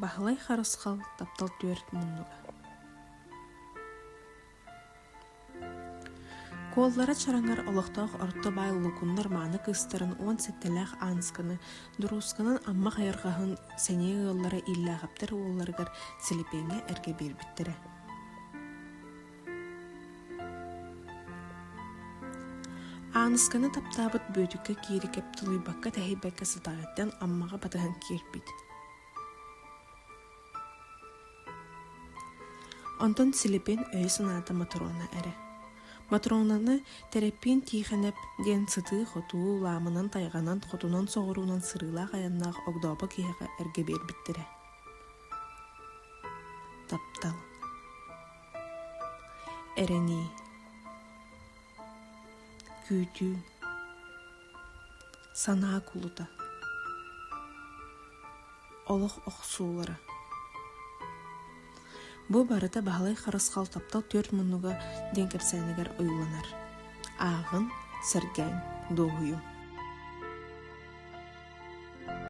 Бахлай харысқал таптал төрт мұндыға. Коллара чараңар олықтақ орты бай лукуннар маны кыстарын он сеттеләқ ансканы, дұрусканын амма қайырғағын сәне ғыллары иллағаптыр оларғар сіліпеңе әрге бербіттірі. Ансканы таптабыт бөдікке кейрі кәп тұлыбаққа тәхейбәкке сытағыттан аммаға батыған кербіт. Онтон сіліпен өй сынады Матрона әрі. Матронаны терапин тихенеп ден сыты хоту ламынан тайғанан хотунан соғыруынан сырыла қаяннақ оғдабы кейіға әрге бербіттірі. Таптал. Әрәне. Күйті. Сана кулыта. Олық оқсулары. Бу барыта бағалай қарысқал таптал төрт мұнуға ден кәпсәнігер ойланар. Ағын, сәргән, доғыю.